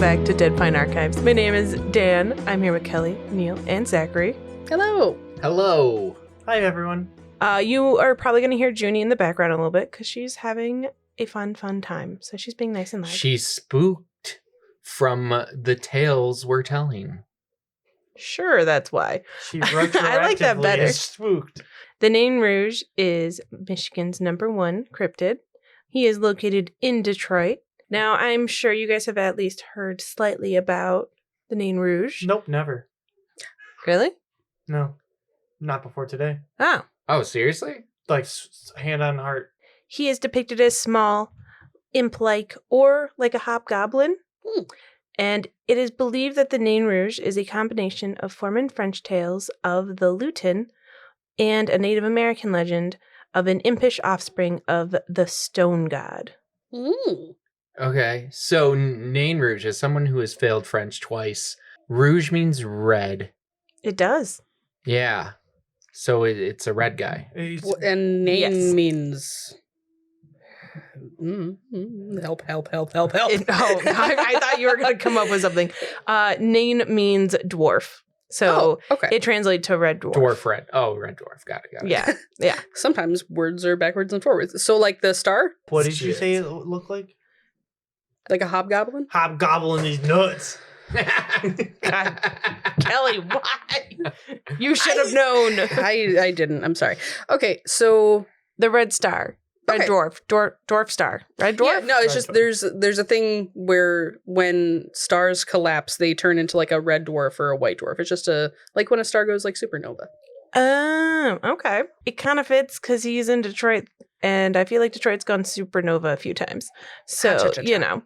back to Dead Pine Archives. My name is Dan. I'm here with Kelly, Neil, and Zachary. Hello. Hello. Hi, everyone. You are probably going to hear Junie in the background a little bit because she's having a fun time. So she's being nice and loud. She's spooked from the tales we're telling. Sure, that's why. She I like that retroactively better. is spooked. The Nain Rouge is Michigan's #1 cryptid. He is located in Detroit. Now, I'm sure you guys have at least heard slightly about the Nain Rouge. Nope, never. Really? No, not before today. Oh. Oh, seriously? Like, hand on heart. He is depicted as small, imp-like, or like a hobgoblin. And it is believed that the Nain Rouge is a combination of Foreman French tales of the Lutin and a Native American legend of an impish offspring of the stone god. Ooh. Okay, so Nain Rouge, as someone who has failed French twice, rouge means red. It does. Yeah. So it's a red guy. And Nain Yes. means... Help. I thought you were going to come up with something. Nain means dwarf. So okay. it translates to red dwarf. Dwarf red. Oh, red dwarf. Got it. Yeah, yeah. Sometimes words are backwards and forwards. So like the star? What did you say it looked like? Like a hobgoblin? Hobgoblin these nuts. God. Kelly, why? You should have known. I didn't. I'm sorry. Okay, so... The red star. Red Okay. dwarf star. Red dwarf? Yeah, no, it's Red just dwarf. there's a thing where when stars collapse, they turn into like a red dwarf or a white dwarf. It's just like when a star goes like supernova. Oh, okay. It kind of fits because he's in Detroit, and I feel like Detroit's gone supernova a few times. So, Cha-cha-cha-cha. you know.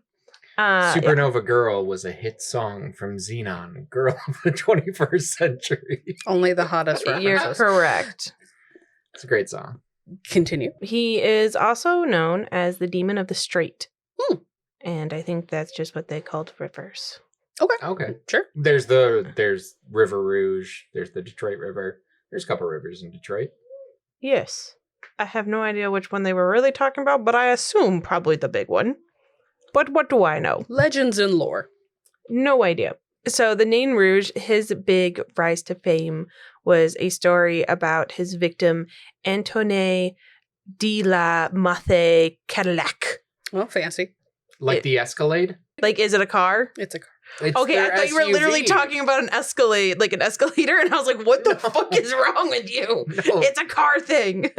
Supernova Girl was a hit song from Xenon, Girl of the 21st Century. Only the hottest You're references. correct. It's a great song. Continue. He is also known as the Demon of the Strait. Hmm. And I think that's just what they called rivers. Okay. Sure. There's River Rouge. There's the Detroit River. There's a couple rivers in Detroit. Yes. I have no idea which one they were really talking about, but I assume probably the big one. But what do I know? Legends and lore. No idea. So the Nain Rouge, his big rise to fame was a story about his victim, Antoine de la Mathe Cadillac. Well, fancy. Like the Escalade? Like, is it a car? It's a car. It's Okay, I their thought you were literally SUV. talking about an Escalade, like an escalator, and I was like, what the No. fuck is wrong with you? No. It's a car thing.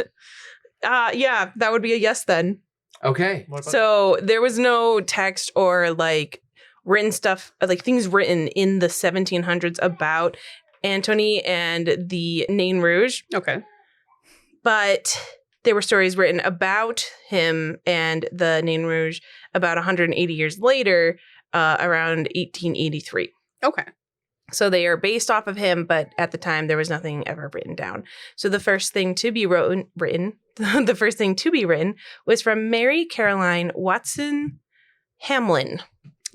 Yeah, that would be a yes then. Okay. What about So there was no text or like written stuff, like things written in the 1700s about Antony and the Nain Rouge, Okay. but there were stories written about him and the Nain Rouge about 180 years later, around 1883. Okay. So they are based off of him, but at the time there was nothing ever written down. So the first thing to be written was from Mary Caroline Watson Hamlin.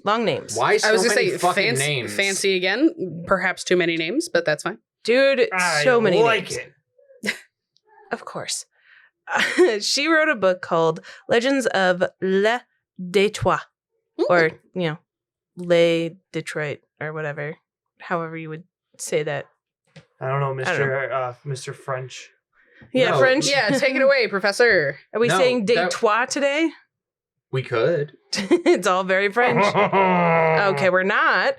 Long names. Why so I was going many to say fucking names? fancy again. Perhaps too many names, but that's fine. Dude, I so many like names. it. Of course. She wrote a book called Legends of Le Detroit, or, you know, Le Detroit, or whatever, however you would say that. I don't know, I don't Mr. French. Yeah, No. French. Yeah, take it away, Professor. Are we No, saying that- Detroit today? We could. It's all very French. Okay, we're not.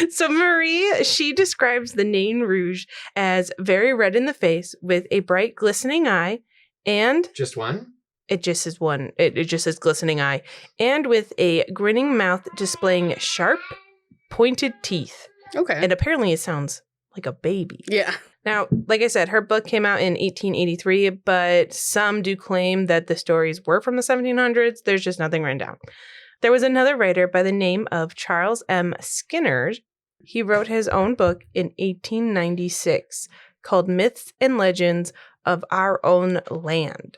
So Marie, she describes the Nain Rouge as very red in the face with a bright glistening eye, and Just one? it just says one. It just says glistening eye, and with a grinning mouth displaying sharp, pointed teeth. Okay. And apparently it sounds like a baby. Yeah. Now, like I said, her book came out in 1883, but some do claim that the stories were from the 1700s. There's just nothing written down. There was another writer by the name of Charles M. Skinner. He wrote his own book in 1896 called Myths and Legends of Our Own Land.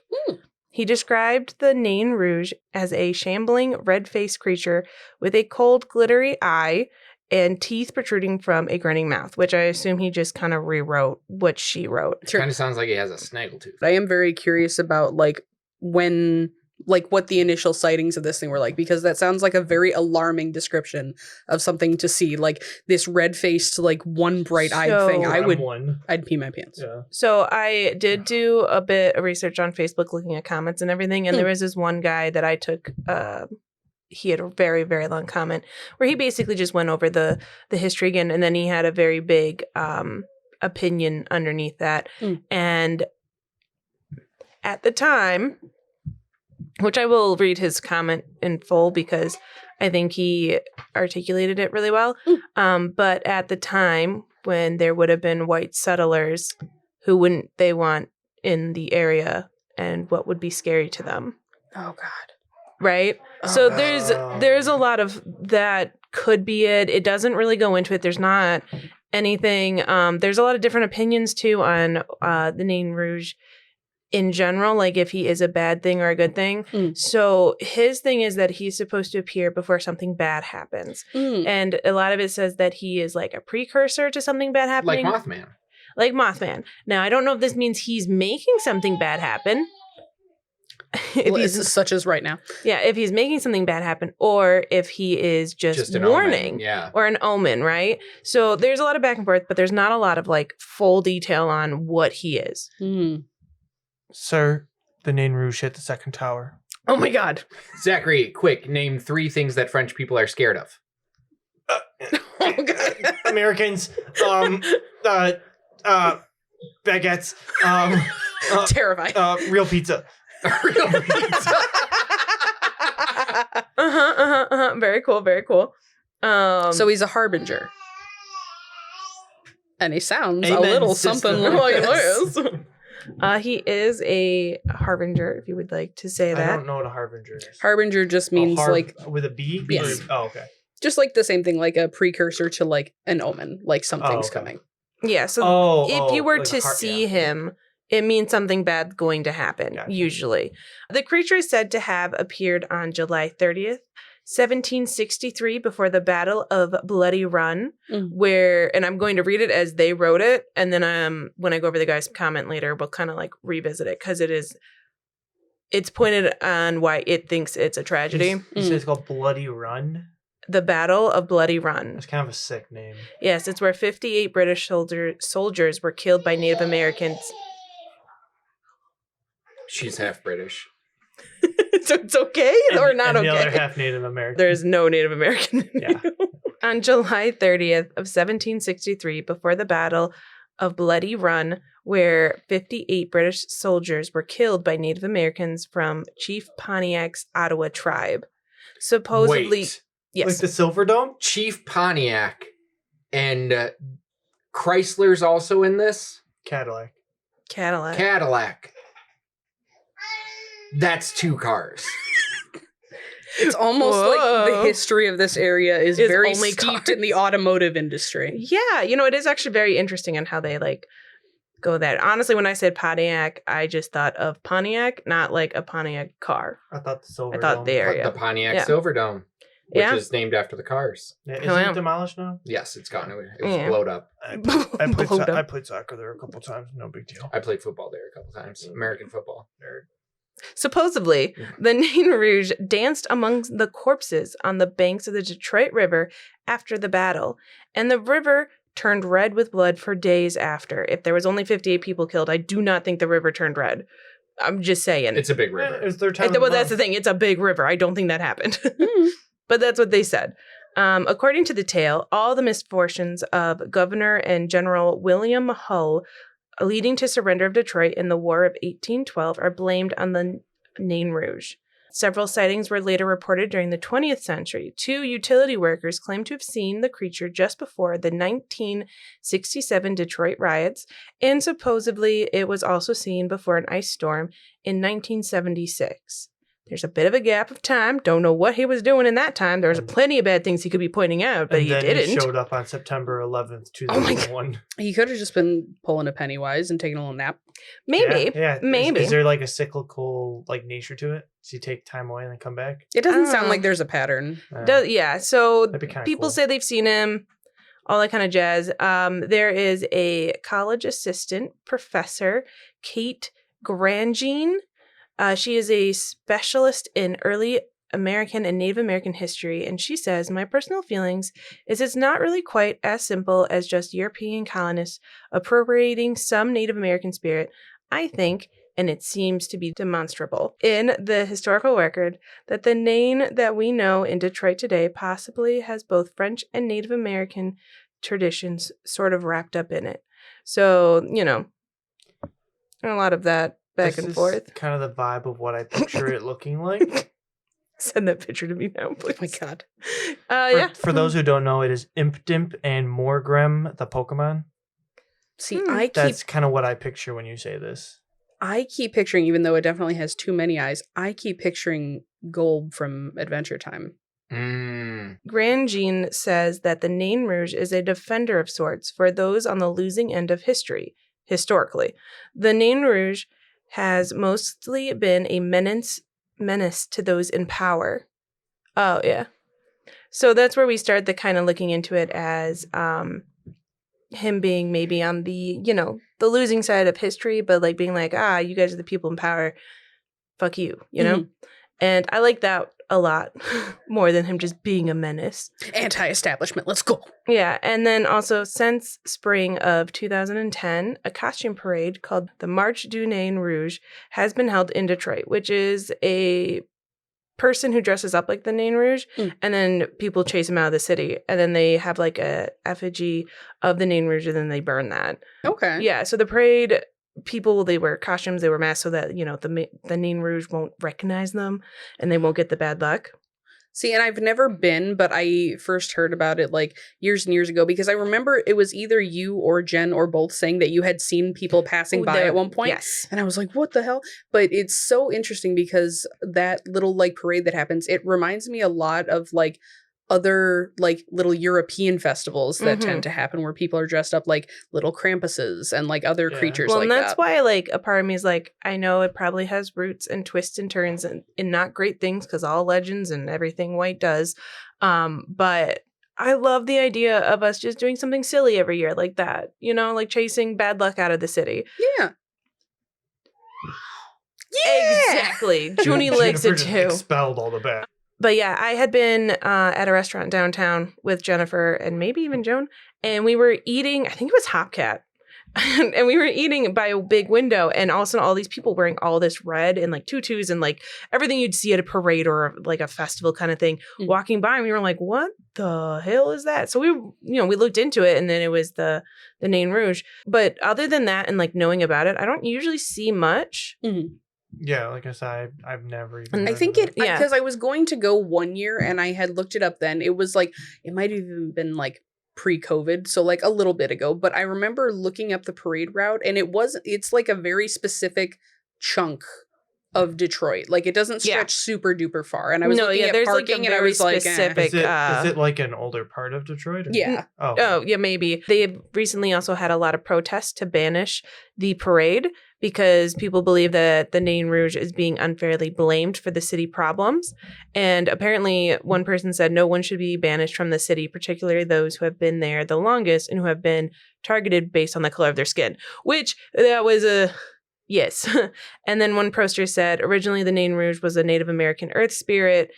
He described the Nain Rouge as a shambling, red-faced creature with a cold, glittery eye and teeth protruding from a grinning mouth, which I assume he just kind of rewrote what she wrote. Kind of sounds like he has a snaggletooth. I am very curious about like when like what the initial sightings of this thing were like, because that sounds like a very alarming description of something to see, like this red-faced, like one bright-eyed thing. So- I'd pee my pants. Yeah. So I did do a bit of research on Facebook looking at comments and everything, and there was this one guy that I took. He had a very, very long comment where he basically just went over the history again, and then he had a very big opinion underneath that. And at the time, which I will read his comment in full because I think he articulated it really well. But at the time when there would have been white settlers, who wouldn't they want in the area and what would be scary to them? Oh God. Right? So there's a lot of that could be it. It doesn't really go into it. There's not anything. There's a lot of different opinions too on the Nain Rouge in general, like if he is a bad thing or a good thing. So his thing is that he's supposed to appear before something bad happens. And a lot of it says that he is like a precursor to something bad happening. Like Mothman. Now, I don't know if this means he's making something bad happen. Such as right now. Yeah, if he's making something bad happen, or if he is just an warning, omen, or an omen, right? So there's a lot of back and forth, but there's not a lot of like full detail on what he is. Sir, the Nain Rouge hit the second tower. Oh my God. Zachary, quick, name 3 things that French people are scared of. Oh God. Americans, baguettes, Terrifying. real pizza. Real pizza. Very cool, very cool. So he's a harbinger. And he sounds Amen, a little sister. something like this. He is a harbinger, if you would like to say I that. don't know what a harbinger is. Harbinger just means like with a B? Yes. Oh, okay. just like the same thing, like a precursor to like an omen, like something's okay. coming. Yeah, so if you were like to see him, it means something bad going to happen, Gotcha. usually. The creature is said to have appeared on July 30th, 1763, before the Battle of Bloody Run, where, and I'm going to read it as they wrote it, and then when I go over the guy's comment later, we'll kind of like revisit it, because it's pointed on why it thinks it's a tragedy. You said it's called Bloody Run? The Battle of Bloody Run. That's kind of a sick name. Yes, it's where 58 British soldiers were killed by Native Americans. She's half British. So it's okay or not and okay? the other half Native American. There's no Native American in Yeah. you. On July 30th of 1763, before the Battle of Bloody Run, where 58 British soldiers were killed by Native Americans from Chief Pontiac's Ottawa tribe. Supposedly, Wait. yes. Like the Silver Dome? Chief Pontiac and Chrysler's also in this? Cadillac. Cadillac. That's 2 cars. It's almost like the Whoa. history of this area is very only steeped cars. in the automotive industry. Yeah, it is actually very interesting on how they like go that. Honestly, when I said Pontiac, I just thought of Pontiac, not like a Pontiac car. I thought the Silver I thought Dome. the area. The Pontiac Yeah. Silverdome, which Yeah. is named after the cars. Yeah, Oh, yeah. isn't it demolished now? Yes, it's gone. It was Yeah. blowed up. I Blowed up. I played soccer there a couple times. No big deal. I played football there a couple times. American football. Nerd. Supposedly, the Nain Rouge danced among the corpses on the banks of the Detroit River after the battle, and the river turned red with blood for days after. If there was only 58 people killed, I do not think the river turned red. I'm just saying. It's a big river. It's their time. Well, that's the thing. It's a big river. I don't think that happened. But that's what they said. According to the tale, all the misfortunes of Governor and General William Hull leading to surrender of Detroit in the War of 1812 are blamed on the Nain Rouge. Several sightings were later reported during the 20th century. 2 utility workers claimed to have seen the creature just before the 1967 Detroit riots, and supposedly it was also seen before an ice storm in 1976. There's a bit of a gap of time. Don't know what he was doing in that time. There was plenty of bad things he could be pointing out, but and he then didn't. He showed up on September 11th, Oh my 2001. He could have just been pulling a Pennywise and taking a little nap. Maybe. Yeah. Maybe. Is there like a cyclical like nature to it? Does he take time away and then come back? It doesn't Oh. sound like there's a pattern. Yeah, so That'd be kinda people cool. say they've seen him, all that kind of jazz. There is a college assistant professor, Kate Grangine, She is a specialist in early American and Native American history, and she says, my personal feelings is it's not really quite as simple as just European colonists appropriating some Native American spirit. I think, and it seems to be demonstrable in the historical record, that the Nain that we know in Detroit today possibly has both French and Native American traditions sort of wrapped up in it. So, a lot of that back and forth. Kind of the vibe of what I picture it looking like. Send that picture to me now, please. Oh my god. Yeah. For those who don't know, it is Impdimp and Morgrem, the Pokemon. See, That's kind of what I picture when you say this. I keep picturing, even though it definitely has too many eyes, I keep picturing Gold from Adventure Time. Grand Jean says that the Nain Rouge is a defender of sorts for those on the losing end of history, historically. The Nain Rouge has mostly been a menace to those in power. Oh, yeah. So that's where we start the kind of looking into it as him being maybe on the, the losing side of history, but like being like, you guys are the people in power. Fuck you, know? And I like that a lot more than him just being a menace. Anti-establishment, let's go. Yeah, and then also since spring of 2010, a costume parade called the Marche du Nain Rouge has been held in Detroit, which is a person who dresses up like the Nain Rouge, and then people chase him out of the city, and then they have like a effigy of the Nain Rouge, and then they burn that. Okay. Yeah, so the parade, people, they wear costumes, they wear masks so that, the Nain Rouge won't recognize them, and they won't get the bad luck. See, and I've never been, but I first heard about it like years and years ago because I remember it was either you or Jen or both saying that you had seen people passing by at one point. Yes. And I was like, what the hell? But it's so interesting because that little like parade that happens, it reminds me a lot of like other like little European festivals that tend to happen where people are dressed up like little Krampuses and like other creatures like that. Well, and that's why like a part of me is like, I know it probably has roots and twists and turns and not great things because all legends and everything white does. But I love the idea of us just doing something silly every year like that, like chasing bad luck out of the city. Yeah. Exactly. Junie likes it too. Expelled all the bad. But yeah, I had been at a restaurant downtown with Jennifer and maybe even Joan, and we were eating, I think it was Hopcat, and we were eating by a big window, and all of a sudden all these people wearing all this red and like tutus and like everything you'd see at a parade or like a festival kind of thing walking by, and we were like, what the hell is that? So we looked into it, and then it was the Nain Rouge. But other than that and like knowing about it, I don't usually see much. Yeah, like I said, I've never even. I think it because I was going to go one year and I had looked it up then. It was like it might have even been like pre-COVID, so like a little bit ago. But I remember looking up the parade route, and it's like a very specific chunk of Detroit. Like it doesn't stretch super duper far. And I was looking at parking, like and I was specific, like, is it like an older part of Detroit? Or? Yeah. Oh yeah, maybe. They recently also had a lot of protests to banish the parade because people believe that the Nain Rouge is being unfairly blamed for the city problems. And apparently one person said no one should be banished from the city, particularly those who have been there the longest and who have been targeted based on the color of their skin, which that was a... Yes. And then one poster said, originally the Nain Rouge was a Native American earth spirit,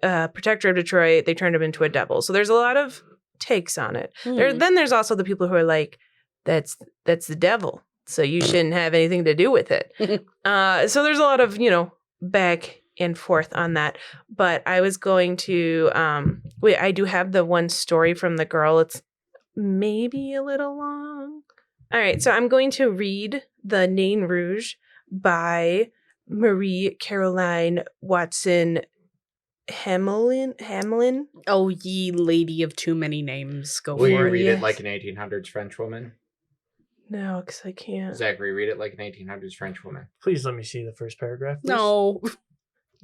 protector of Detroit. They turned him into a devil. So there's a lot of takes on it. Then there's also the people who are like, that's the devil, so you shouldn't have anything to do with it. So there's a lot of, back and forth on that. But I was going to, I do have the one story from the girl. It's maybe a little long. All right, so I'm going to read The Nain Rouge by Marie Caroline Watson Hamelin. Oh, ye lady of too many names. Go Will for you it. read it like an 1800s French woman? No, because I can't. Zachary, read it like an 1800s French woman. Please let me see the first paragraph. Please. No.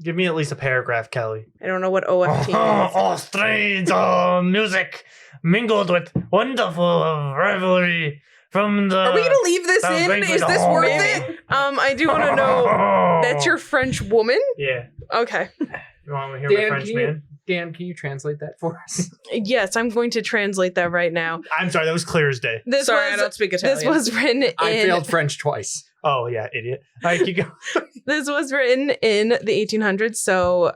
Give me at least a paragraph, Kelly. I don't know what OFT is. All strains of music mingled with wonderful revelry from the... Are we going to leave this in? Is this worth it? I do want to know, that's your French woman? Yeah. Okay. You want to hear my French man? Dan, can you translate that for us? Yes, I'm going to translate that right now. I'm sorry, that was clear as day. Sorry, I don't speak Italian. This was written in. I failed French twice. Oh, yeah, idiot. All right, keep going. This was written in the 1800s, so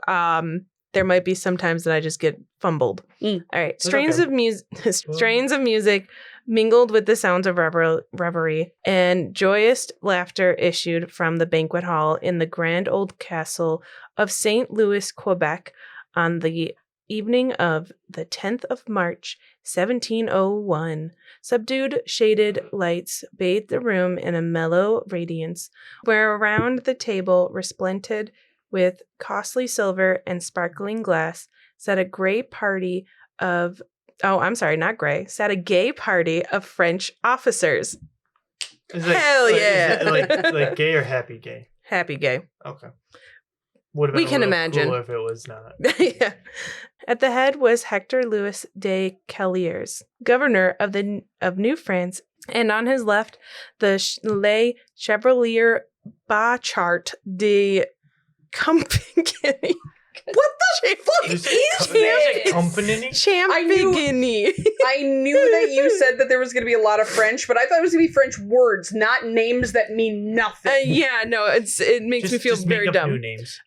there might be some times that I just get fumbled. Mm. All right, That's strains okay. strains of music mingled with the sounds of revelry, and joyous laughter issued from the banquet hall in the grand old castle of St. Louis, Quebec, on the evening of the 10th of March, 1701. Subdued shaded lights bathed the room in a mellow radiance, where around the table, resplendent with costly silver and sparkling glass, sat a gay party of French officers. Is it Hell yeah. Is it like gay or happy gay? Happy gay. Okay. Would have We been can a little imagine. cooler if it was not. Yeah. At the head was Hector Louis de Calliers, governor of New France, and on his left, le Chevalier Bachart de Compagnie. What the fuck is this? Company? Champigny. I knew that you said that there was going to be a lot of French, but I thought it was going to be French words, not names that mean nothing. Yeah, no, it makes me feel just very make up dumb. New names.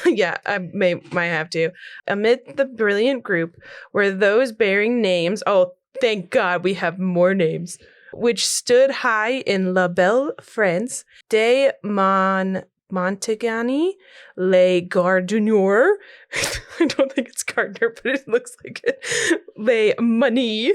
Yeah, I might have to. Amid the brilliant group were those bearing names. Oh, thank God we have more names. Which stood high in La Belle France, de Montegani, Les Gardeniers. I don't think it's Gardner, but it looks like it. Les Money.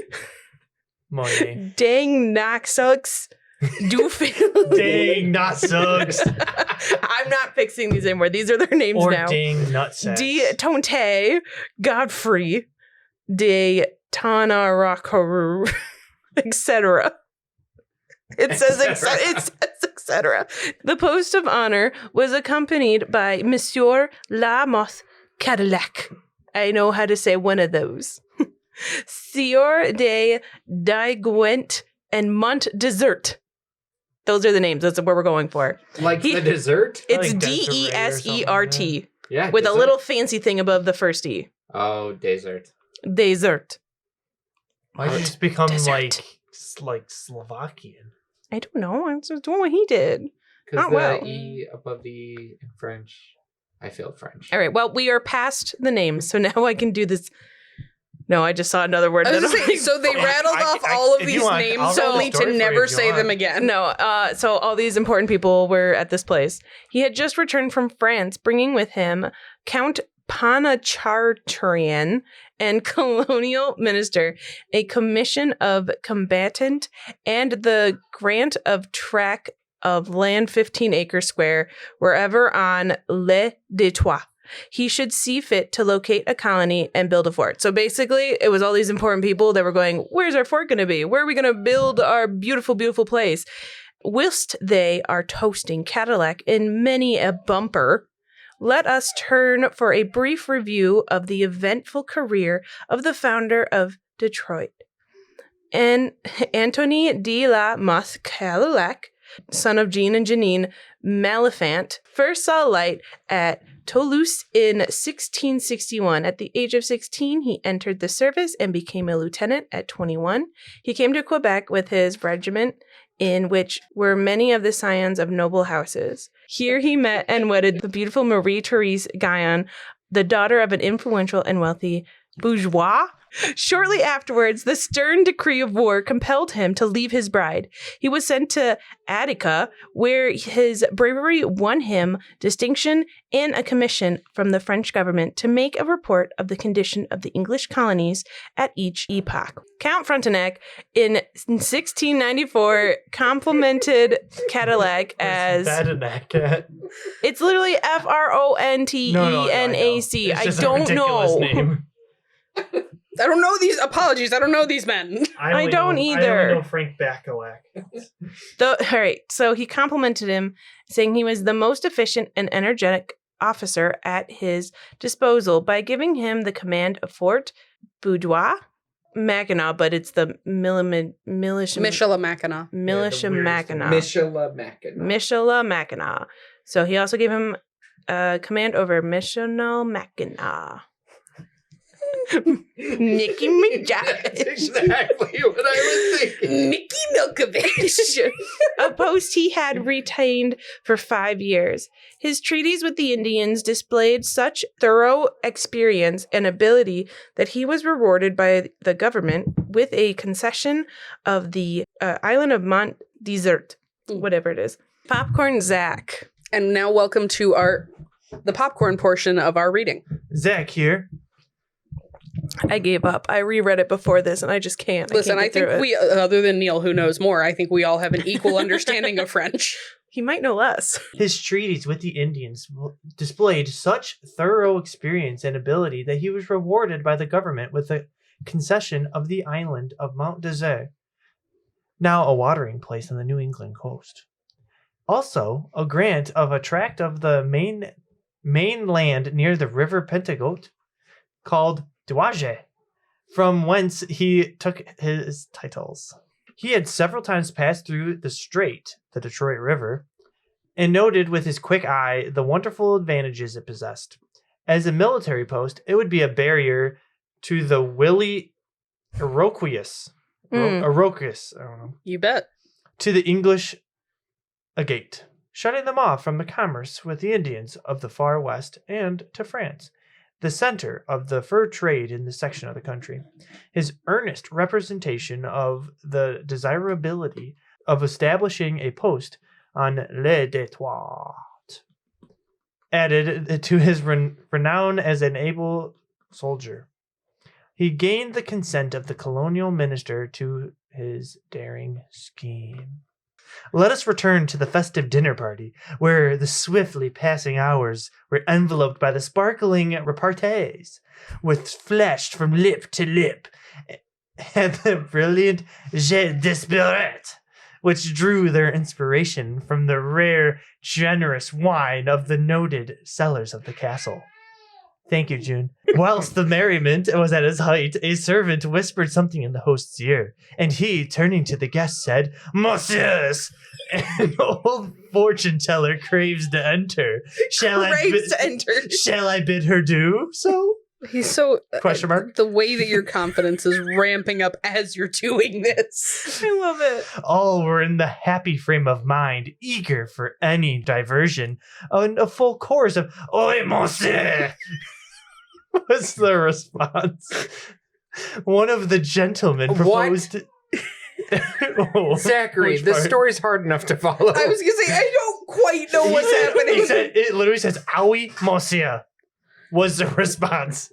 Money. Dang Naxux. Doofil. Dang, not sucks. I'm not fixing these anymore. These are their names Or now. dang, nutsacks. De Tonte, Godfrey, de Tanarakaru, etc. It says etc. The post of honor was accompanied by Monsieur Lamoth Cadillac. I know how to say one of those. Sieur de Daiguent and Mont Desert. Those are the names. That's what we're going for. Like the dessert? It's like Desiree or Desert Yeah. with dessert. a little fancy thing above the first E. Oh, dessert. Desert. Why did you just become Desert. like Slovakian? I don't know. I'm just doing what he did. Because Oh, the well. E above the E in French, I failed French. All right. Well, we are past the names, so now I can do this. No, I just saw another word. I was that gonna I'm say, like, so they rattled off all of if you these want, names I'll write a only story to for you never if you say them want. again. No, so all these important people were at this place. He had just returned from France, bringing with him Count Panacharturian and colonial minister, a commission of combatant, and the grant of tract of land 15 acres square wherever on Le Détroit he should see fit to locate a colony and build a fort. So basically, it was all these important people that were going, where's our fort going to be? Where are we going to build our beautiful, beautiful place? Whilst they are toasting Cadillac in many a bumper, let us turn for a brief review of the eventful career of the founder of Detroit. And Anthony de la Motte Cadillac, son of Jean and Janine Maliphant, first saw light at Toulouse in 1661. At the age of 16, he entered the service and became a lieutenant at 21. He came to Quebec with his regiment, in which were many of the scions of noble houses. Here he met and wedded the beautiful Marie-Therese Guyon, the daughter of an influential and wealthy bourgeois. Shortly afterwards, the stern decree of war compelled him to leave his bride. He was sent to Attica, where his bravery won him distinction and a commission from the French government to make a report of the condition of the English colonies at each epoch. Count Frontenac, in 1694, complimented Cadillac as... Where's that in that cat? It's literally Frontenac. No, I it's just a don't ridiculous know. Name. I don't know these. Apologies, I don't know these men. I don't I either. only know Frank Bacalac. All right, so he complimented him, saying he was the most efficient and energetic officer at his disposal by giving him the command of Fort Boudoir, Mackinac, but it's the militia Michilimackinac. Mackinac. Michilimackinac. Michilimackinac. So he also gave him command over Michilimackinac. Nicki That's Minaj. exactly what I was thinking. Mickey Milkovich. A post he had retained for 5 years. His treaties with the Indians displayed such thorough experience and ability that he was rewarded by the government with a concession of the island of Mont Desert, whatever it is. Popcorn Zach. And now welcome to the popcorn portion of our reading. Zach here. I gave up. I reread it before this, and I just can't. Listen, can't I get think through it. we, other than Neil, who knows more, I think we all have an equal understanding of French. He might know less. His treaties with the Indians displayed such thorough experience and ability that he was rewarded by the government with a concession of the island of Mount Desert, now a watering place on the New England coast. Also, a grant of a tract of the mainland near the river Pentagoet called Douage, from whence he took his titles. He had several times passed through the Strait, the Detroit River, and noted with his quick eye the wonderful advantages it possessed. As a military post, it would be a barrier to the Iroquois. Iroquois, I don't know. You bet. To the English, a gate, shutting them off from the commerce with the Indians of the far west and to France, the center of the fur trade in this section of the country. His earnest representation of the desirability of establishing a post on Le Détroit added to his renown as an able soldier. He gained the consent of the colonial minister to his daring scheme. Let us return to the festive dinner party, where the swiftly passing hours were enveloped by the sparkling repartees, with flashed from lip to lip, and the brilliant jet d'espérate, which drew their inspiration from the rare, generous wine of the noted cellars of the castle. Thank you, June. Whilst the merriment was at its height, a servant whispered something in the host's ear, and he, turning to the guest, said, "Messieurs, an old fortune teller craves to enter. Shall I bid her do so?" He's so... Question mark? The way that your confidence is ramping up as you're doing this. I love it. All were in the happy frame of mind, eager for any diversion, and a full chorus of "Oi, monsieur!" was the response. One of the gentlemen proposed... Zachary, this story's hard enough to follow. I was going to say, I don't quite know what's happening. He said, it literally says, "Oui, monsieur," was the response.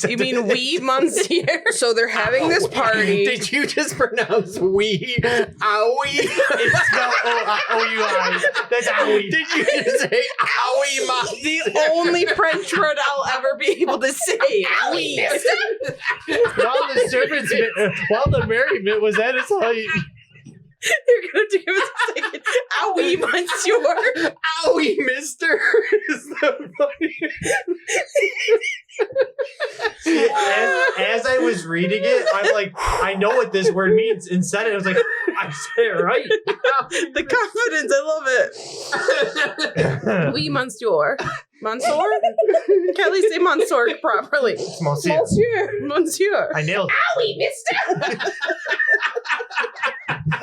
You mean we, monsieur? So they're having this party. Did you just pronounce we? Owie? It's spelled O-U-I. That's owie. Did you just say owie, ma? The only French word I'll ever be able to say. Oui. While the merriment was at its height. You're going to give us a second. Oui, monsieur. Owie, mister. Is the As I was reading it, I'm like, I know what this word means. And said it, I was like, I said it right. The confidence, I love it. Oui, monsieur. Monsieur? Kelly, say monsieur properly. It's monsieur. Monsieur. I nailed it. Oui, mister.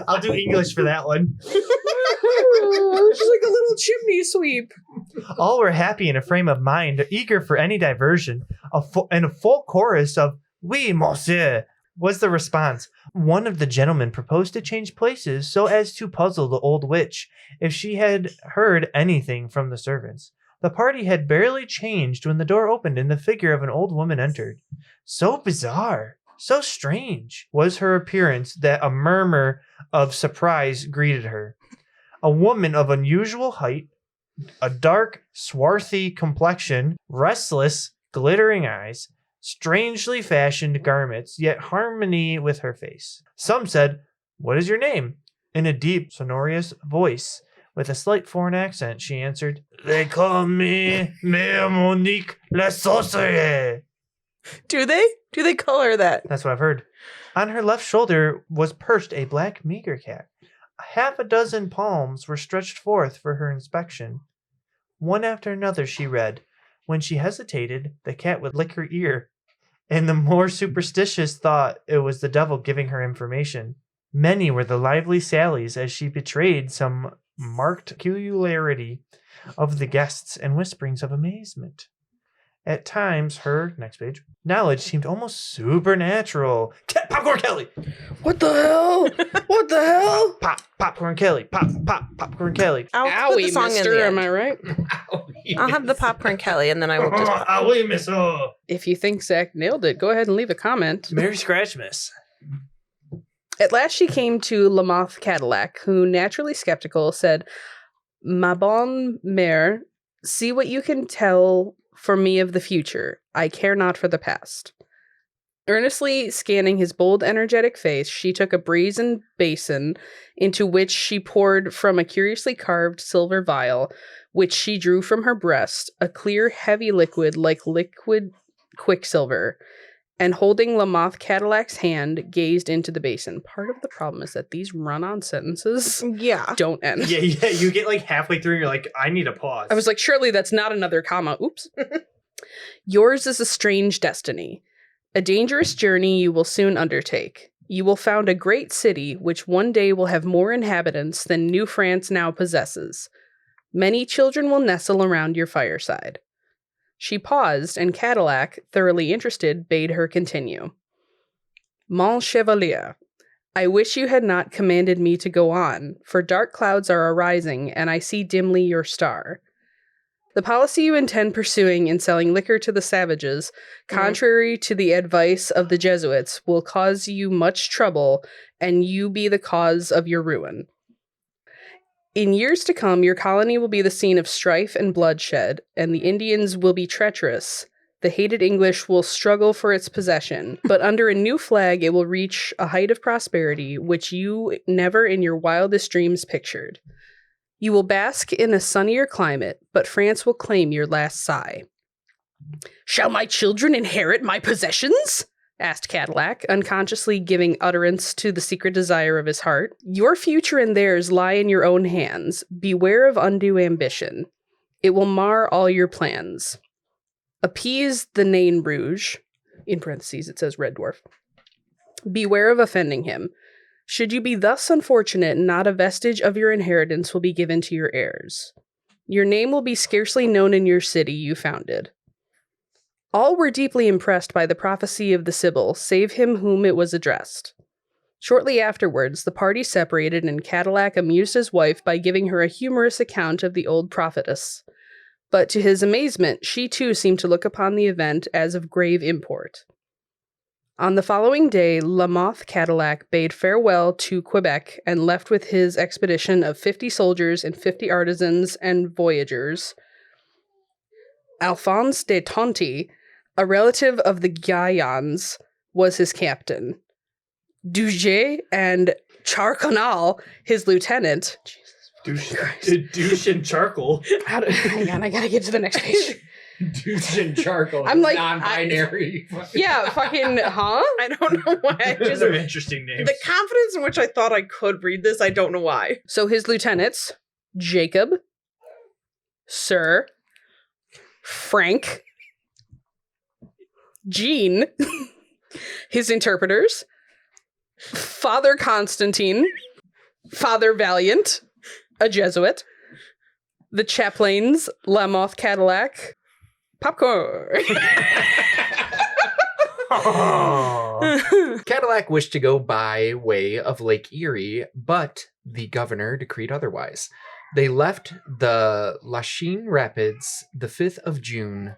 I'll do English for that one. She's like a little chimney sweep. All were happy in a frame of mind, eager for any diversion, and a full chorus of "Oui, monsieur" was the response. One of the gentlemen proposed to change places so as to puzzle the old witch if she had heard anything from the servants. The party had barely changed when the door opened and the figure of an old woman entered. So bizarre, so strange was her appearance that a murmur of surprise greeted her. A woman of unusual height, a dark, swarthy complexion, restless, glittering eyes, strangely fashioned garments, yet harmony with her face. Some said, "What is your name?" In a deep, sonorous voice, with a slight foreign accent, she answered, "They call me Mère Monique la Sorcière." Do they? Do they call her that? That's what I've heard. On her left shoulder was perched a black meager cat. Half a dozen palms were stretched forth for her inspection. One after another she read. When she hesitated, the cat would lick her ear. and the more superstitious thought it was the devil giving her information. Many were the lively sallies as she betrayed some marked peculiarity of the guests and whisperings of amazement. At times, her, next page, knowledge seemed almost supernatural. Popcorn Kelly! What the hell? What the hell? Popcorn Kelly! Popcorn Kelly! I'll put the Owie, song mister, in the am end. I right? I'll have the Popcorn Kelly, and then I will just... Ah, oui, miss. Oh. If you think Zach nailed it, go ahead and leave a comment. Mary Scratchmas. At last she came to Lamothe Cadillac, who, naturally skeptical, said, "Ma bonne mère, see what you can tell for me of the future. I care not for the past." Earnestly scanning his bold, energetic face, she took a brazen basin into which she poured from a curiously carved silver vial, which she drew from her breast, a clear, heavy liquid like liquid quicksilver, and holding Lamothe Cadillac's hand, gazed into the basin. Part of the problem is that these run-on sentences Yeah. don't end. Yeah, you get like halfway through and you're like, I need a pause. I was like, surely that's not another comma. Oops. Yours is a strange destiny. A dangerous journey you will soon undertake. You will found a great city, which one day will have more inhabitants than New France now possesses. Many children will nestle around your fireside. She paused, and Cadillac, thoroughly interested, bade her continue. Mon chevalier, I wish you had not commanded me to go on, for dark clouds are arising, and I see dimly your star. The policy you intend pursuing in selling liquor to the savages, contrary to the advice of the Jesuits, will cause you much trouble, and you be the cause of your ruin. In years to come, your colony will be the scene of strife and bloodshed, and the Indians will be treacherous. The hated English will struggle for its possession, but under a new flag it will reach a height of prosperity which you never in your wildest dreams pictured. You will bask in a sunnier climate, but France will claim your last sigh. Shall my children inherit my possessions? Asked Cadillac, unconsciously giving utterance to the secret desire of his heart. Your future and theirs lie in your own hands. Beware of undue ambition. It will mar all your plans. Appease the Nain Rouge. In parentheses, it says Red Dwarf. Beware of offending him. Should you be thus unfortunate, not a vestige of your inheritance will be given to your heirs. Your name will be scarcely known in your city you founded. All were deeply impressed by the prophecy of the Sibyl, save him whom it was addressed. Shortly afterwards, the party separated, and Cadillac amused his wife by giving her a humorous account of the old prophetess. But to his amazement, she too seemed to look upon the event as of grave import. On the following day, Lamothe Cadillac bade farewell to Quebec and left with his expedition of 50 soldiers and 50 artisans and voyageurs. Alphonse de Tonty, a relative of the Guyans, was his captain. Duget and Charconal, his lieutenant. Douche and charcoal. Hang on, I gotta get to the next page. Douche and charcoal. I'm like, non-binary. Yeah, fucking, huh? I don't know why. I Those just, are interesting names. the confidence in which I thought I could read this, I don't know why. So his lieutenants, Jacob, Sir, Frank, Jean, his interpreters, Father Constantine, Father Valiant, a Jesuit, the chaplains, Lamothe Cadillac, Popcorn. Cadillac wished to go by way of Lake Erie, but the governor decreed otherwise. They left the Lachine Rapids the 5th of June.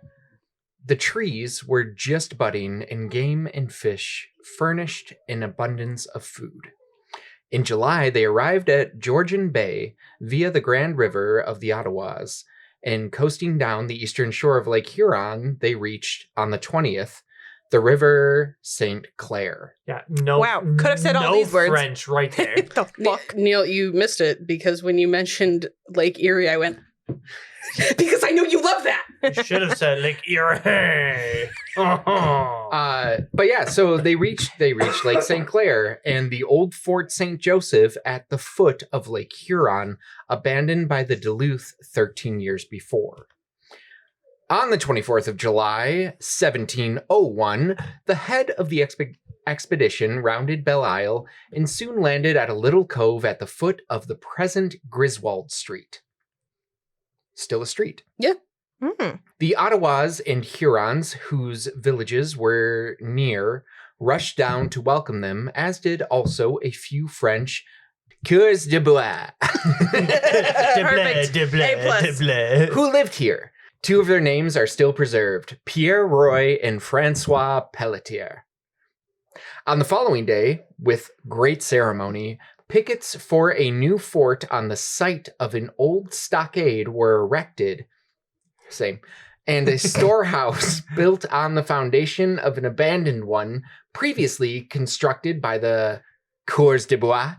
The trees were just budding, and game and fish furnished an abundance of food. In July, they arrived at Georgian Bay via the Grand River of the Ottawas, and coasting down the eastern shore of Lake Huron, they reached, on the 20th, the River St. Clair. Yeah, no. Wow, could have said all these words. French right there. The fuck? Neil, you missed it because when you mentioned Lake Erie, I went, because I know you love that. You should have said Lake Erie. But yeah, so they reached Lake St. Clair and the old Fort St. Joseph at the foot of Lake Huron, abandoned by the Duluth 13 years before. On the 24th of July, 1701, the head of the expedition rounded Belle Isle and soon landed at a little cove at the foot of the present Griswold Street. Still a street. Yeah. Hmm. The Ottawas and Hurons, whose villages were near, rushed down to welcome them, as did also a few French coeurs de bois Perfect. A+. who lived here. Two of their names are still preserved, Pierre Roy and Francois Pelletier. On the following day, with great ceremony, pickets for a new fort on the site of an old stockade were erected. Same. And a storehouse built on the foundation of an abandoned one previously constructed by the coeurs de bois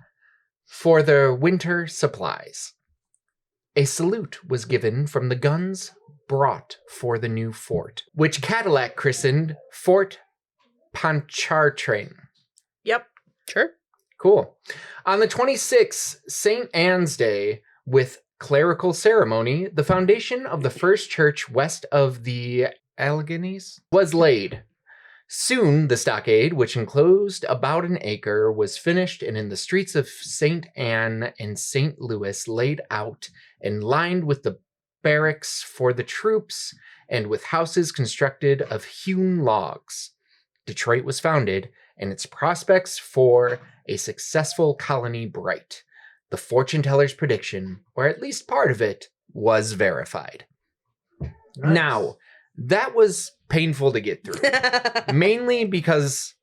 for their winter supplies. A salute was given from the guns brought for the new fort, which Cadillac christened Fort Pontchartrain. Yep. Sure. Cool. On the 26th, St. Anne's Day, with clerical ceremony, the foundation of the first church west of the Alleghenies was laid. Soon, the stockade, which enclosed about an acre, was finished, and in the streets of St. Anne and St. Louis laid out and lined with the barracks for the troops and with houses constructed of hewn logs. Detroit was founded, and its prospects for a successful colony bright. The fortune teller's prediction, or at least part of it, was verified. Nice. Now, that was painful to get through. Mainly because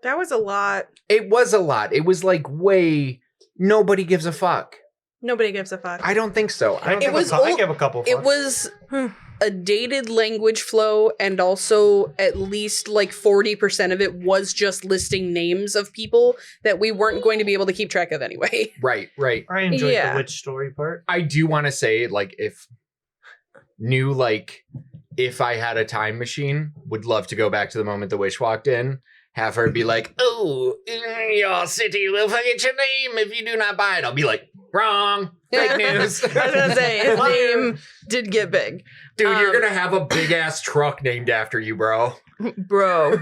That was a lot. it was a lot. It was like nobody gives a fuck. Nobody gives a fuck. I don't think so. I don't It think was I give a couple. It fucks. was a dated language flow, and also at least like 40% of it was just listing names of people that we weren't going to be able to keep track of anyway. Right. I enjoyed Yeah. the witch story part. I do want to say, like, if I had a time machine, would love to go back to the moment the witch walked in, have her be like, "Oh, in your city will forget your name if you do not buy it." I'll be like, "Wrong. Fake news." I was gonna say his name did get big, Dude, you're gonna have a big ass truck named after you, bro. bro.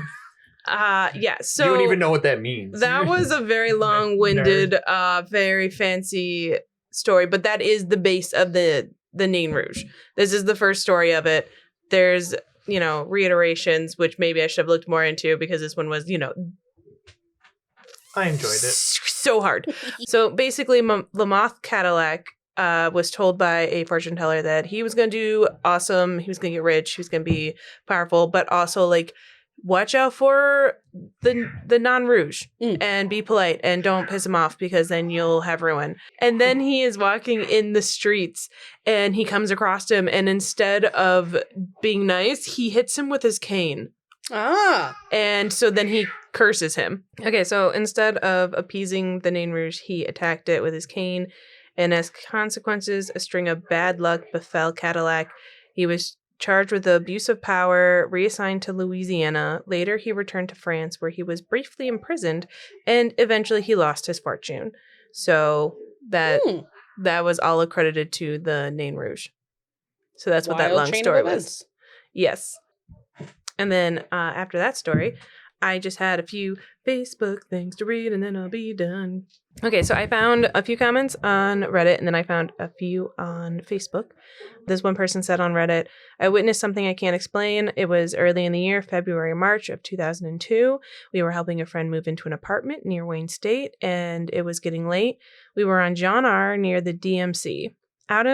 Yeah. So You don't even know what that means. that was a very long-winded, very fancy story, but that is the base of the Nain Rouge. This is the first story of it. There's reiterations, which maybe I should have looked more into because this one was I enjoyed it. so hard. So basically, Lamoth Cadillac was told by a fortune teller that he was going to do awesome. He was going to get rich. He was going to be powerful, but also like watch out for the Nain Rouge and be polite and don't piss him off because then you'll have ruin. And then he is walking in the streets and he comes across him, and instead of being nice, he hits him with his cane. Ah. And so then he curses him. Okay, so instead of appeasing the Nain Rouge, he attacked it with his cane. And as consequences, a string of bad luck befell Cadillac. He was charged with abuse of power, reassigned to Louisiana. Later, he returned to France, where he was briefly imprisoned, and eventually he lost his fortune. So that was all accredited to the Nain Rouge. So that's what that Wild long chain story of was. events. Yes. And then after that story, I just had a few Facebook things to read, and then I'll be done. Okay, so I found a few comments on Reddit, and then I found a few on Facebook. This one person said on Reddit, "I witnessed something I can't explain. It was early in the year, February, March of 2002. We were helping a friend move into an apartment near Wayne State, and it was getting late. We were on John R. near the DMC. Out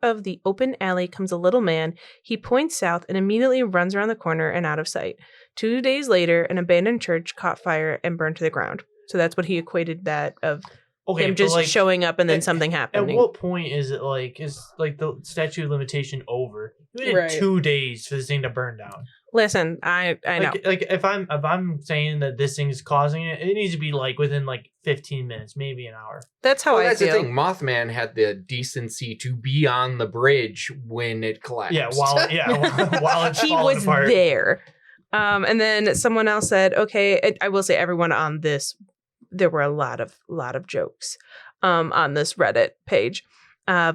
of the open alley comes a little man. He points south and immediately runs around the corner and out of sight. 2 days later, an abandoned church caught fire and burned to the ground." So that's what he equated that of him just showing up and then something happening. At what point is it is the statute of limitation over? You had Right. 2 days for this thing to burn down. Listen, I know. If I'm saying that this thing is causing it, it needs to be within 15 minutes, maybe an hour. That's how I that's feel. the thing. Mothman had the decency to be on the bridge when it collapsed. Yeah, while it's He falling was apart. there. And then someone else said, okay, I will say everyone on this, there were a lot of jokes on this Reddit page.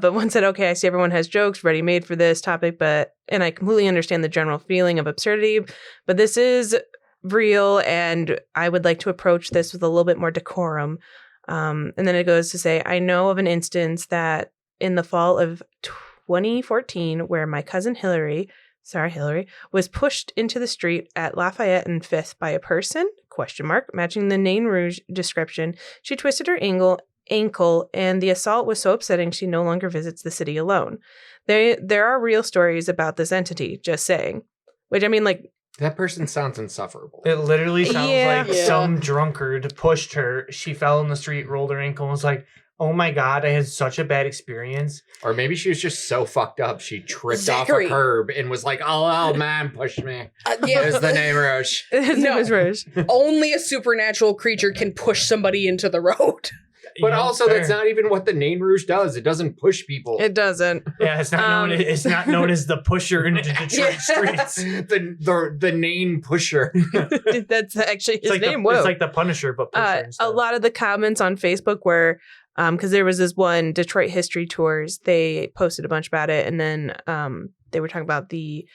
But one said, okay, I see everyone has jokes ready-made for this topic, and I completely understand the general feeling of absurdity, but this is real, and I would like to approach this with a little bit more decorum. And then it goes to say, I know of an instance that in the fall of 2014 where my cousin Hillary, was pushed into the street at Lafayette and 5th by a person, ? Matching the Nain Rouge description. She twisted her ankle, and the assault was so upsetting she no longer visits the city alone. There are real stories about this entity, just saying. Which, I mean, like... That person sounds insufferable. It literally sounds like Yeah. some drunkard pushed her. She fell in the street, rolled her ankle, and was like, oh my God, I had such a bad experience. Or maybe she was just so fucked up she tripped Zachary. off a curb and was like, oh man, pushed me. Yeah. There's the Nain Rouge. His name No. is Rouge. Only a supernatural creature can push somebody into the road. But You know, also, that's fair. not even what the Nain Rouge does. It doesn't push people. It doesn't. Yeah, it's not known. It's not known as the pusher into Detroit Yeah. streets. the Nain pusher. That's actually It's his like name. The, Whoa. it's like the Punisher, but pusher instead. A lot of the comments on Facebook were, because there was this one Detroit History Tours, they posted a bunch about it, and then they were talking about the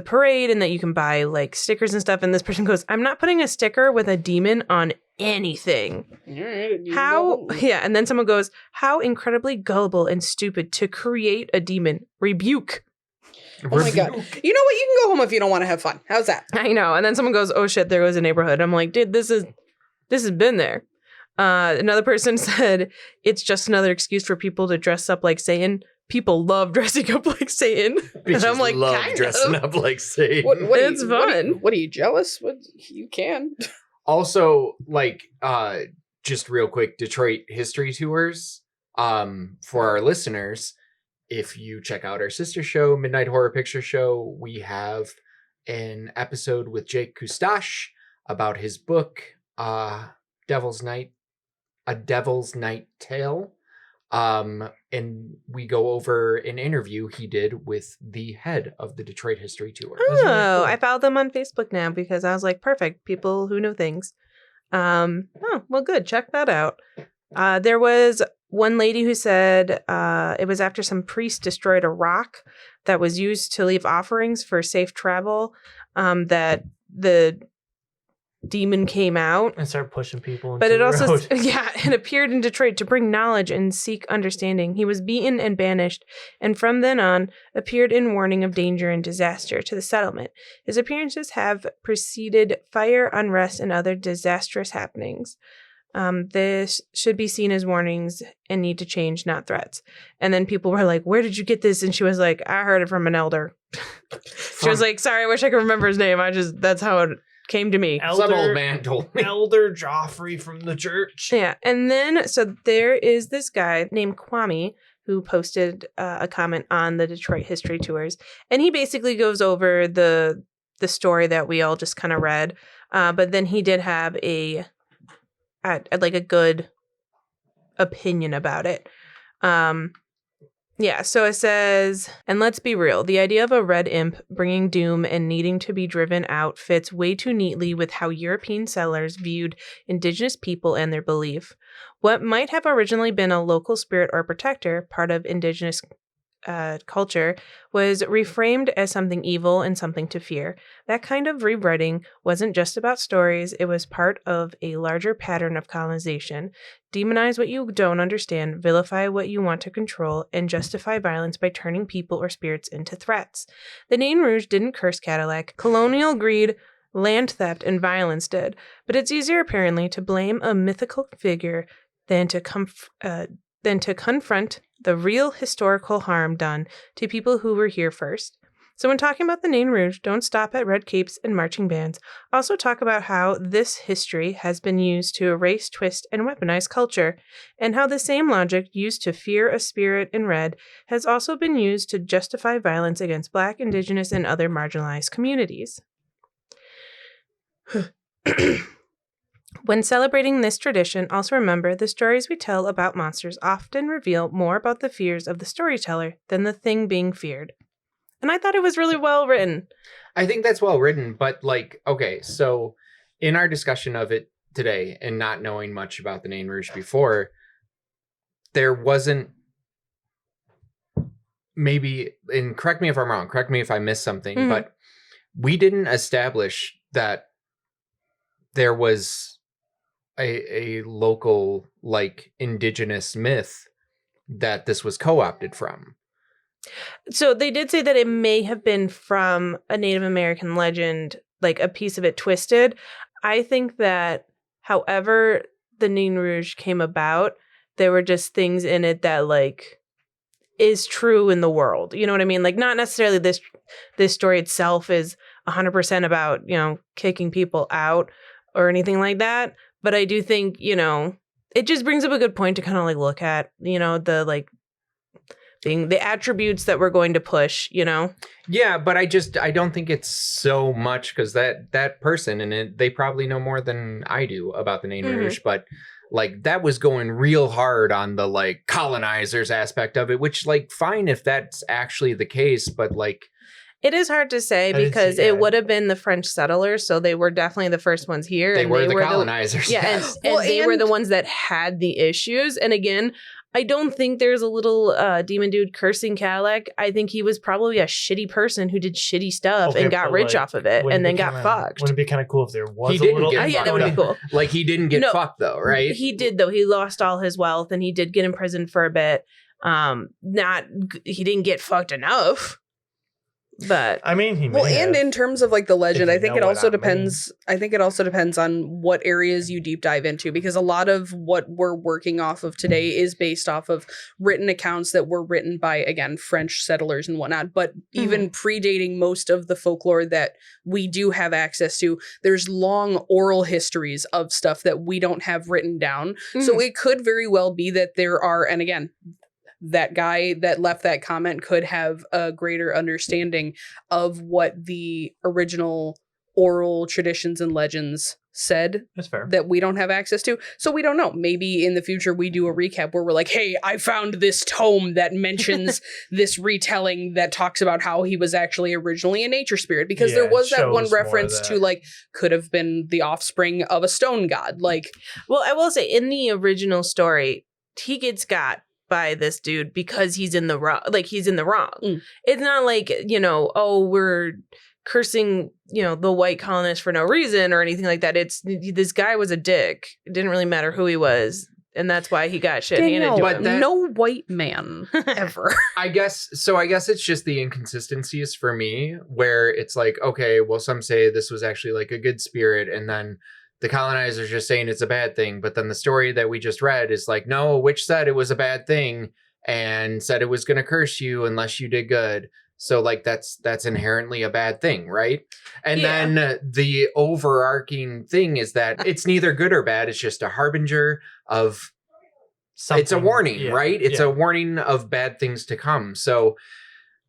parade and that you can buy like stickers and stuff. And this person goes, I'm not putting a sticker with a demon on anything. How? Yeah. And then someone goes, how incredibly gullible and stupid to create a demon. Rebuke. Oh my God. You know what? You can go home if you don't want to have fun. How's that? I know. And then someone goes, oh shit, there goes a neighborhood. I'm like, dude, this has been there. Another person said, it's just another excuse for people to dress up like Satan. People love dressing up like Satan. And I'm like, love kind dressing of. up like Satan. It's fun. What are you jealous? You can. Also, like, just real quick, Detroit history tours. For our listeners, if you check out our sister show, Midnight Horror Picture Show, we have an episode with Jake Kustash about his book, Devil's Night Tale. And we go over an interview he did with the head of the Detroit History Tour. Oh, really cool. I followed them on Facebook now because I was like, perfect. People who know things. Oh, well, good. Check that out. There was one lady who said it was after some priest destroyed a rock that was used to leave offerings for safe travel, that the demon came out. And start pushing people into But it the also, road. it appeared in Detroit to bring knowledge and seek understanding. He was beaten and banished, and from then on appeared in warning of danger and disaster to the settlement. His appearances have preceded fire, unrest, and other disastrous happenings. This should be seen as warnings and need to change, not threats. And then people were like, where did you get this? And she was like, I heard it from an elder. She was like, sorry, I wish I could remember his name. That's how it came to me. Some old man told me. Elder Joffrey from the church. Yeah. And then, so there is this guy named Kwame who posted a comment on the Detroit History Tours. And he basically goes over the story that we all just kind of read. But then he did have a good opinion about it. Yeah, so it says, and let's be real, the idea of a red imp bringing doom and needing to be driven out fits way too neatly with how European settlers viewed indigenous people and their belief. What might have originally been a local spirit or protector, part of indigenous culture, was reframed as something evil and something to fear. That kind of rewriting wasn't just about stories, it was part of a larger pattern of colonization. Demonize what you don't understand, vilify what you want to control, and justify violence by turning people or spirits into threats. The Nain Rouge didn't curse Cadillac. Colonial greed, land theft, and violence did. But it's easier, apparently, to blame a mythical figure than to confront the real historical harm done to people who were here first. So when talking about the Nain Rouge, don't stop at red capes and marching bands. Also talk about how this history has been used to erase, twist, and weaponize culture, and how the same logic used to fear a spirit in red has also been used to justify violence against Black, Indigenous, and other marginalized communities. When celebrating this tradition, also remember the stories we tell about monsters often reveal more about the fears of the storyteller than the thing being feared. And I thought it was really well written. I think that's well written, but like, okay, so in our discussion of it today and not knowing much about the Nain Rouge before, there wasn't maybe, and correct me if I'm wrong, correct me if I missed something, Mhm. but we didn't establish that there was a local, like, indigenous myth that this was co-opted from. So they did say that it may have been from a Native American legend, like a piece of it twisted. I think that however the Nain Rouge came about, there were just things in it that like is true in the world. You know what I mean? Like not necessarily this story itself is 100% about, you know, kicking people out or anything like that, but I do think, you know, it just brings up a good point to kind of like look at, you know, the like being the attributes that we're going to push, you know? Yeah, but I don't think it's so much, because that person, and they probably know more than I do about the Nain Rouge, but like that was going real hard on the like colonizers aspect of it, which like fine if that's actually the case, but like It is hard to say I didn't because see- yeah. it would have been the French settlers, so they were definitely the first ones here. they and were the colonizers. Yeah, and, yes. Well, and they were the and- ones that had the issues. And again, I don't think there's a little demon dude cursing Cadillac. I think he was probably a shitty person who did shitty stuff Okay, and got but, rich like, off of it wouldn't and then be got kinda- fucked. Wouldn't it be kind of cool if there was He a didn't little? get Yeah, that would be fucked cool. Like he didn't get No, fucked though, right? He did though. He lost all his wealth and he did get imprisoned for a bit. He didn't get fucked enough. But I mean, he Well, may and have. in terms of like the legend, you I think know it what also I mean. depends. I think it also depends on what areas you deep dive into, because a lot of what we're working off of today is based off of written accounts that were written by, again, French settlers and whatnot. But even predating most of the folklore that we do have access to, there's long oral histories of stuff that we don't have written down. So it could very well be that there are, and again, that guy that left that comment could have a greater understanding of what the original oral traditions and legends said That's fair. that we don't have access to. So we don't know. Maybe in the future we do a recap where we're like, hey, I found this tome that mentions this retelling that talks about how he was actually originally a nature spirit. Because there Yeah, was that one shows more of reference that. to like, could have been the offspring of a stone god. Like, well, I will say in the original story, he gets got by this dude because he's in the wrong. Like he's in the wrong. It's not like, you know, oh, we're cursing, you know, the white colonists for no reason or anything like that. It's this guy was a dick. It didn't really matter who he was, and that's why he got shit handed Danielle, to But him. that- no white man ever. I guess it's just the inconsistencies for me, where it's like, okay, well, some say this was actually like a good spirit, and then the colonizers just saying it's a bad thing, but then the story that we just read is like, no, which said it was a bad thing and said it was going to curse you unless you did good. So like that's inherently a bad thing, right? And Yeah. then the overarching thing is that it's neither good or bad. It's just a harbinger of it's a Something- warning, yeah, right? It's yeah. a warning of bad things to come. So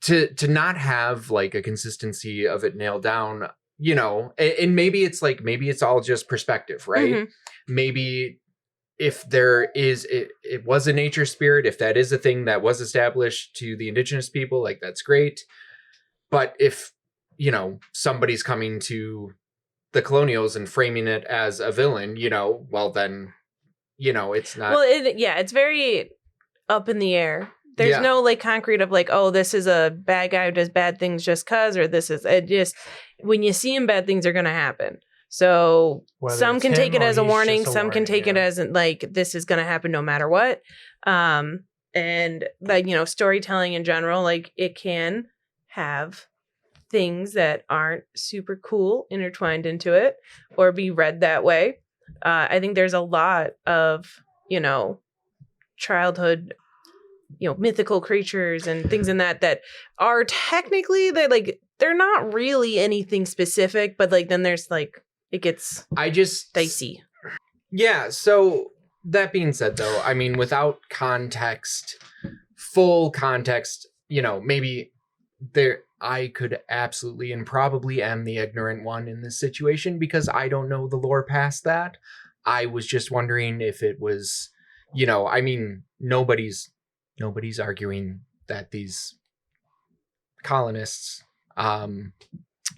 to not have like a consistency of it nailed down, you know, and maybe it's all just perspective, right? Mhm. Maybe if there is it was a nature spirit, if that is a thing that was established to the indigenous people, like that's great. But if, you know, somebody's coming to the colonials and framing it as a villain, you know, well then, you know, it's not. Well, it's very up in the air. There's Yeah. no like concrete of like, oh, this is a bad guy who does bad things just cause, or this is it just when you see him, bad things are gonna happen. So Whether some it's can take him it or as a he's warning, just a some can warning, take it yeah. as like this is gonna happen no matter what. And like, you know, storytelling in general, like it can have things that aren't super cool intertwined into it or be read that way. I think there's a lot of, you know, childhood, you know, mythical creatures and things in that are technically they're not really anything specific, but like then there's like it gets I just dicey. Yeah, so that being said though, I mean, without context, full context, you know, maybe I could absolutely and probably am the ignorant one in this situation because I don't know the lore past that. I was just wondering if it was, you know, I mean, nobody's arguing that these colonists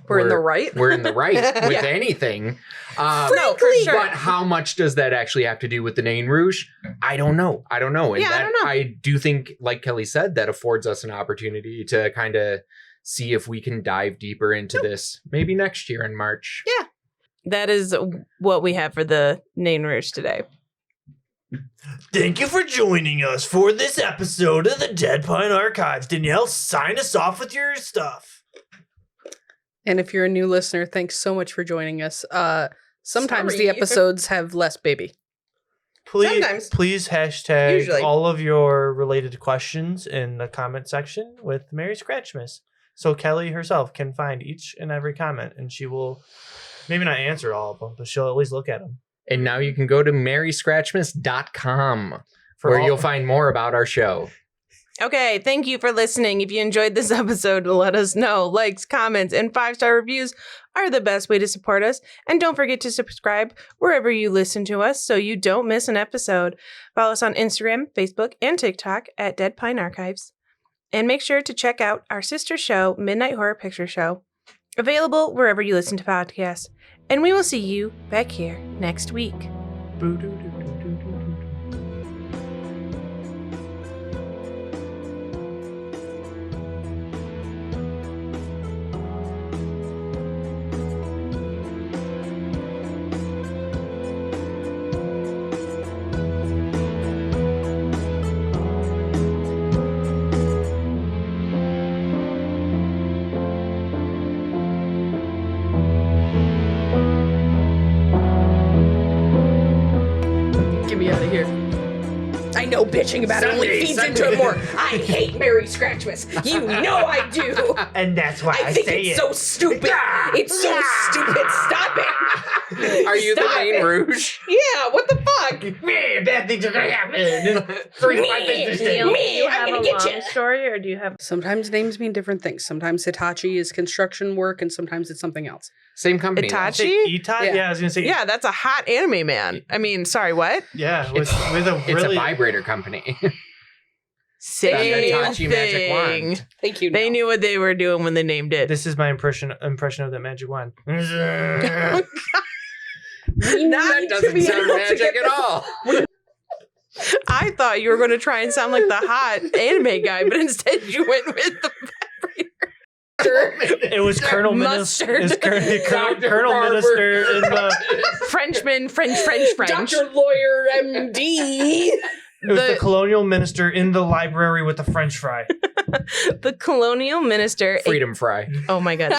We're in the right. We're in the right with anything. No, for sure. But how much does that actually have to do with the Nain Rouge? I don't know. And Yeah, I don't know. I do think, like Kelly said, that affords us an opportunity to kind of see if we can dive deeper into this maybe next year in March. Yeah. That is what we have for the Nain Rouge today. Thank you for joining us for this episode of the Dead Pine Archives. Danielle, sign us off with your stuff. And if you're a new listener, thanks so much for joining us. Sometimes Sorry. the episodes have less baby. Sometimes. Please hashtag Usually. all of your related questions in the comment section with Mary Scratchmas. So Kelly herself can find each and every comment, and she will maybe not answer all of them, but she'll at least look at them. And now you can go to maryscratchmas.com For where all- you'll find more about our show. Okay, thank you for listening. If you enjoyed this episode, let us know. Likes, comments, and 5-star reviews are the best way to support us. And don't forget to subscribe wherever you listen to us so you don't miss an episode. Follow us on Instagram, Facebook, and TikTok at Dead Pine Archives. And make sure to check out our sister show, Midnight Horror Picture Show, available wherever you listen to podcasts. And we will see you back here next week. Get me out of here. I know bitching about it only feeds into it more. I hate Mary Scratchmas. You know I do. And that's why I think it's so stupid. It's so stupid. Stop it. Are you Stop the Nain it. Rouge? Yeah, what the fuck? Man, bad things are gonna happen. Me. Me. I'm gonna get you. story, or do you have? Sometimes names mean different things. Sometimes Hitachi is construction work, and sometimes it's something else. Same company. Itachi? Itai? Yeah. Yeah, I was gonna say. Yeah, that's a hot anime man. I mean, sorry, what? Yeah, with a It's really a vibrator company. Same Hitachi magic thing. wand. Thank you. They Nell. knew what they were doing when they named it. This is my impression of that magic wand. That doesn't sound magic at all. I thought you were going to try and sound like the hot anime guy, but instead you went with the It was Colonel Mustard. Minister. Colonel Barber. Minister in the. Frenchman, French. Dr. Lawyer MD. It was the colonial minister in the library with the French fry. The colonial minister. Freedom Fry. Oh my God.